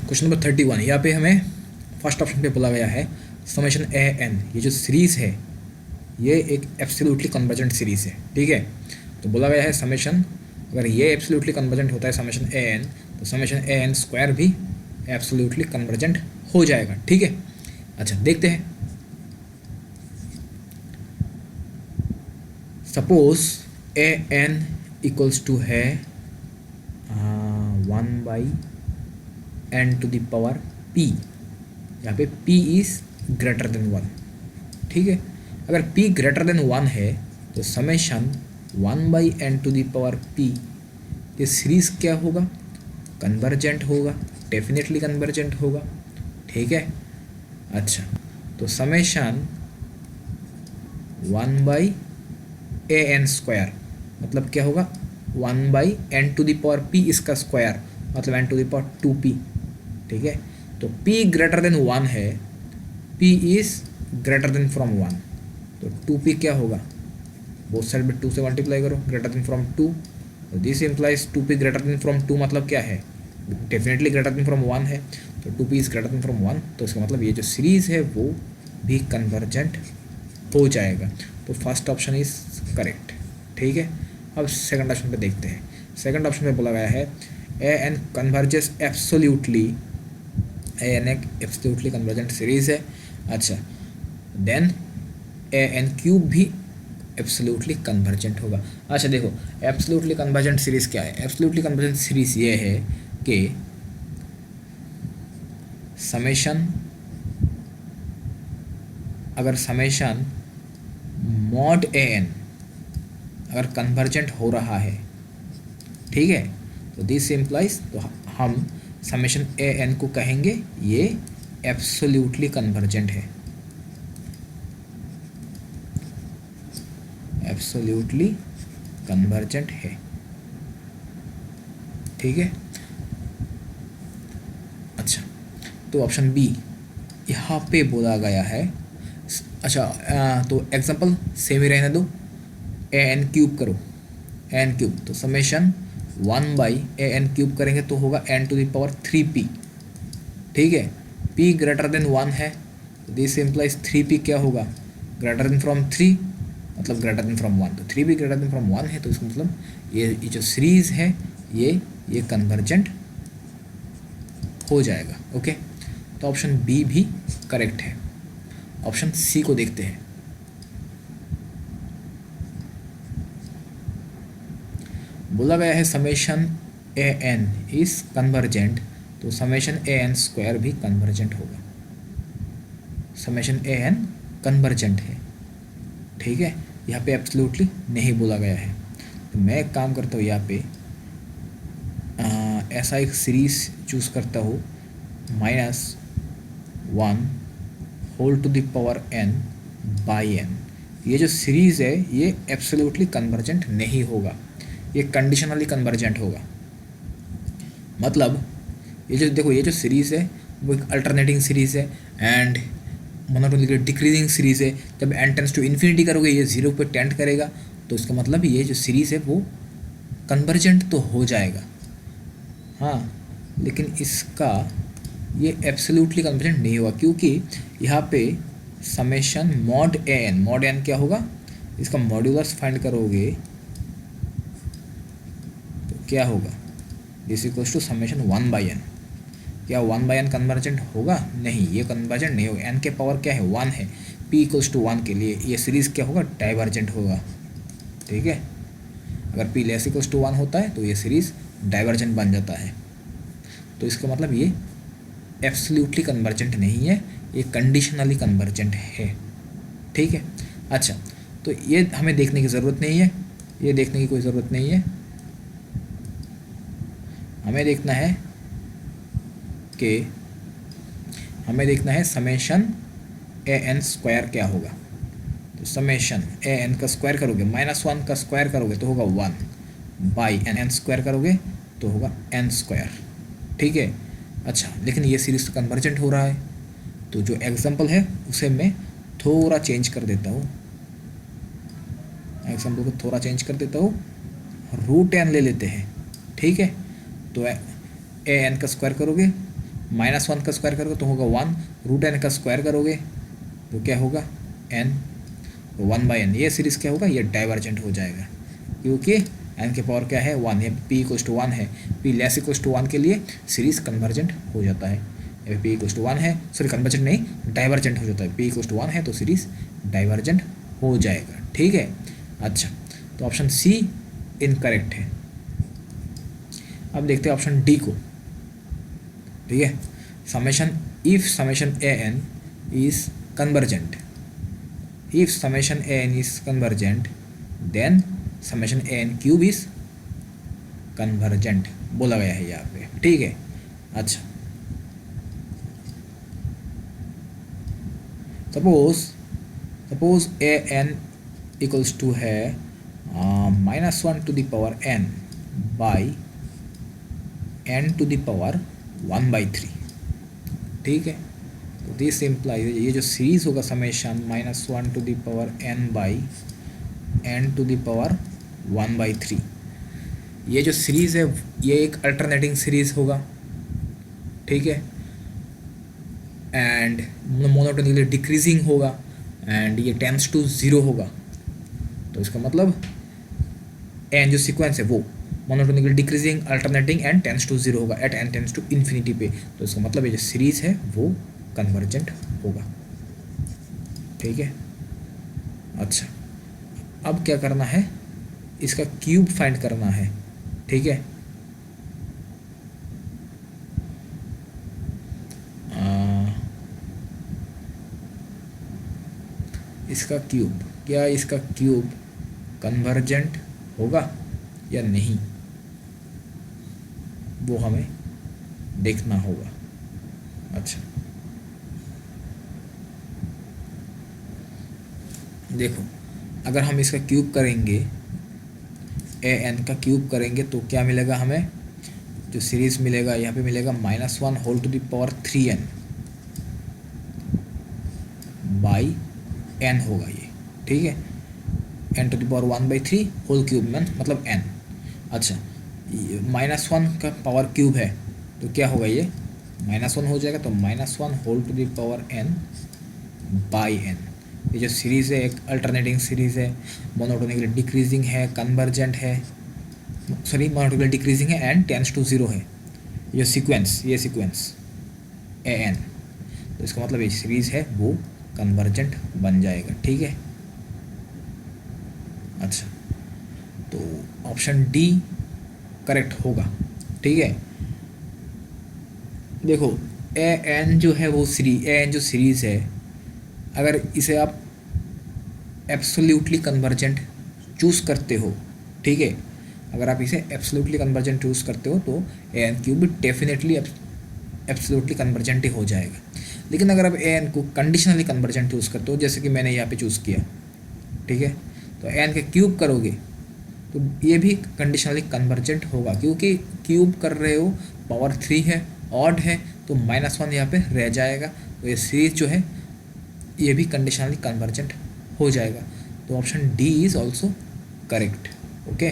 Question number 31, यहाँ पे हमें फर्स्ट ऑप्शन पे बोला गया है समेशन ए एन, ये जो सीरीज़ है ये एक एब्सोल्युटली कन्वर्जेंट सीरीज़ है, ठीक है। तो बोला गया है समेशन, अगर ये एब्सोल्युटली कन्वर्जेंट होता है समेशन ए एन, तो समेशन ए एन स्क्वायर भी एब्सोल्युटली कन्वर्जेंट हो जाएगा, ठीक है। अच्छा देखते हैं, suppose a n equals to है 1/n⁻p, यहाँ पे p इज़ ग्रेटर देन 1, ठीक है। अगर p ग्रेटर देन 1 है तो समेशन 1/n⁻p ये सीरीज़ क्या होगा, कन्वर्जेंट होगा, डेफिनेटली कन्वर्जेंट होगा, ठीक है। अच्छा तो समेशन 1/an² मतलब क्या होगा, 1/n⁻p इसका स्क्वायर मतलब n⁻2p, ठीक है। तो p ग्रेटर देन 1 है, p is greater than from 1, तो 2p क्या होगा, बोथ साइड में 2 से मल्टीप्लाई करो, ग्रेटर देन फ्रॉम 2, तो this implies 2p greater than from 2 मतलब क्या है, डेफिनेटली ग्रेटर देन फ्रॉम 1 है, तो 2p is greater than from 1, तो इसका मतलब ये जो सीरीज़ है वो भी कन्वर्जेंट हो जाएगा। तो फर्स्ट ऑप्शन इज़ करेक्ट, ठीक है। अब सेकंड ऑप्शन पे देखते हैं, सेकंड ऑप्शन पे बोला गया है A N converges absolutely, A N एक एब्सोल्युटली कन्वर्जेंट सीरीज़ है। अच्छा देन ए एन क्यूब भी एब्सोल्युटली कन्वर्जेंट होगा। अच्छा देखो एब्सोल्युटली कन्वर्जेंट सीरीज़ क्या है, एब्सोल्युटली कन्वर्जेंट सीरीज़ ये है कि समेशन, अगर समेशन मॉड ए एन अगर कन्वर्जेंट हो रहा है, ठीक है, तो दिस इम्प्लाइज, तो हम समेशन ए एन को कहेंगे ये एब्सोल्युटली कन्वर्जेंट है, एब्सोल्युटली कन्वर्जेंट है, ठीक है। अच्छा तो ऑप्शन बी यहाँ पे बोला गया है, अच्छा तो एग्जांपल सेम ही रहने दो, ए एन क्यूब करो, ए एन क्यूब, तो समेशन 1/an³ करेंगे तो होगा n⁻3p, ठीक है। p ग्रेटर देन 1 है, दिस इम्प्लाइज 3p क्या होगा, ग्रेटर देन फ्रॉम 3 मतलब ग्रेटर देन फ्रॉम 1, तो 3p ग्रेटर देन फ्रॉम 1 है, तो इसका मतलब ये जो सीरीज़ है ये कन्वर्जेंट हो जाएगा, ओके। तो ऑप्शन बी भी करेक्ट है। ऑप्शन सी को देखते हैं, बोला गया है summation a n is convergent, तो समेशन ए एन स्क्वायर भी कन्वर्जेंट होगा, समेशन ए एन कन्वर्जेंट है, ठीक है। यहाँ पे एब्सोल्युटली नहीं बोला गया है, तो मैं एक काम करता हूँ, यहाँ पे ऐसा एक सीरीज़ चूज़ करता हूँ -1/n/n, ये जो सीरीज़ है ये एब्सोल्युटली कन्वर्जेंट नहीं होगा, ये कंडीशनली कन्वर्जेंट होगा। मतलब ये जो देखो, ये जो सीरीज़ है वो एक अल्टरनेटिंग सीरीज़ है एंड मोनोटोनिकली डिक्रीजिंग सीरीज़ है। जब n टेंड्स टू इन्फिनिटी करोगे ये 0 पे टेंड करेगा, तो इसका मतलब ये जो सीरीज़ है वो कन्वर्जेंट तो हो जाएगा, हाँ, लेकिन इसका ये एब्सोल्युटली कन्वर्जेंट नहीं हुआ, क्योंकि यहाँ पे समेशन मॉड एन क्या होगा, इसका मॉड्यूलस फाइंड करोगे तो क्या होगा, this equals to summation 1/n, क्या 1/n कन्वर्जेंट होगा, नहीं, ये कन्वर्जेंट नहीं होगा, n के पावर क्या है 1 है, p इक्वल्स टू 1 के लिए ये सीरीज़ क्या होगा, डाइवर्जेंट होगा, ठीक है। अगर p लेस इक्वल्स टू 1 होता है तो ये सीरीज़ डाइवर्जेंट बन जाता है, तो इसका मतलब ये एब्सोल्युटली कन्वर्जेंट नहीं है, ये कंडीशनली कन्वर्जेंट है, ठीक है। अच्छा तो ये हमें देखने की ज़रूरत नहीं है, ये देखने की कोई ज़रूरत नहीं है, हमें देखना है समेशन ए एन स्क्वायर क्या होगा, तो समेशन ए एन का स्क्वायर करोगे, -1 का स्क्वायर करोगे तो होगा 1/n स्क्वायर करोगे तो होगा n स्क्वायर, ठीक है। अच्छा लेकिन ये सीरीज़ तो कन्वर्जेंट हो रहा है, तो जो एग्जांपल है उसे मैं थोड़ा चेंज कर देता हूँ, एग्जांपल को थोड़ा चेंज कर देता हूँ, √n ले लेते हैं, ठीक है। तो ए एन का स्क्वायर करोगे -1 का स्क्वायर करोगे तो होगा 1, √n का स्क्वायर करोगे तो क्या होगा n, तो 1/n। ये सीरीज़ क्या होगा, ये डाइवर्जेंट हो जाएगा क्योंकि n के पावर क्या है 1, ये p = 1 है, p < 1 के लिए सीरीज़ कन्वर्जेंट हो जाता है। ये p = 1 है, सॉरी कन्वर्जेंट नहीं डाइवर्जेंट हो जाता है, p = 1 है तो सीरीज़ डाइवर्जेंट हो जाएगा। ठीक है, अच्छा तो ऑप्शन सी इनकरेक्ट है। अब देखते हैं ऑप्शन डी को। ठीक है, summation if summation an is convergent, if summation an is convergent then summation an³ is convergent बोला गया है यहाँ पे। ठीक है, अच्छा सपोज an इक्वल्स टू है -1n बाई n⁻1/3। ठीक है, तो दिस इम्प्लाइज ये जो सीरीज होगा समेशन -1n बाई n⁻1/3, ये जो सीरीज़ है ये एक अल्टरनेटिंग सीरीज़ होगा। ठीक है, एंड मोनोटोनिकली डिक्रीजिंग होगा एंड ये टेंड्स टू 0 होगा। तो इसका मतलब एन जो सीक्वेंस है वो monotonically decreasing alternating and tends to 0 होगा at n tends to infinity पे। तो इसका मतलब ये जो सीरीज़ है वो कन्वर्जेंट होगा। ठीक है, अच्छा अब क्या करना है, इसका क्यूब फाइंड करना है। ठीक है, इसका क्यूब, क्या इसका क्यूब कन्वर्जेंट होगा या नहीं वो हमें देखना होगा। अच्छा देखो, अगर हम इसका क्यूब करेंगे an का क्यूब करेंगे तो क्या मिलेगा हमें, जो सीरीज़ मिलेगा यहाँ पे मिलेगा -1^3n बाई n होगा ये। ठीक है, n⁻1/3 होल क्यूब में मतलब n। अच्छा -1 का पावर क्यूब है तो क्या होगा, ये -1 हो जाएगा तो -1^n बाई n। ये जो सीरीज़ है एक अल्टरनेटिंग सीरीज़ है, मोनोटोनिकली डिक्रीजिंग है, कन्वर्जेंट है, सॉरी मोनोटोनिकली डिक्रीजिंग है एंड टेंड्स टू 0 है। ये सीक्वेंस an, तो इसका मतलब ये सीरीज़ है वो कन्वर्जेंट बन जाएगा। ठीक है, अच्छा तो ऑप्शन डी करेक्ट होगा। ठीक है, देखो an जो है वो an जो सीरीज़ है, अगर इसे आप एब्सोल्युटली कन्वर्जेंट चूज़ करते हो, ठीक है, अगर आप इसे एब्सोल्युटली कन्वर्जेंट चूज़ करते हो तो an³ भी डेफिनेटली एब्सोल्युटली कन्वर्जेंट ही हो जाएगा। लेकिन अगर आप an को कंडीशनली कन्वर्जेंट चूज़ करते हो, जैसे कि मैंने यहाँ पे चूज़ किया, ठीक है, तो n का क्यूब करोगे तो ये भी कंडीशनली कन्वर्जेंट होगा क्योंकि क्यूब कर रहे हो, पावर 3 है, ऑड है, तो -1 यहाँ पे रह जाएगा। तो ये सीरीज जो है ये भी कंडीशनली कन्वर्जेंट हो जाएगा। तो option D is also correct. Okay.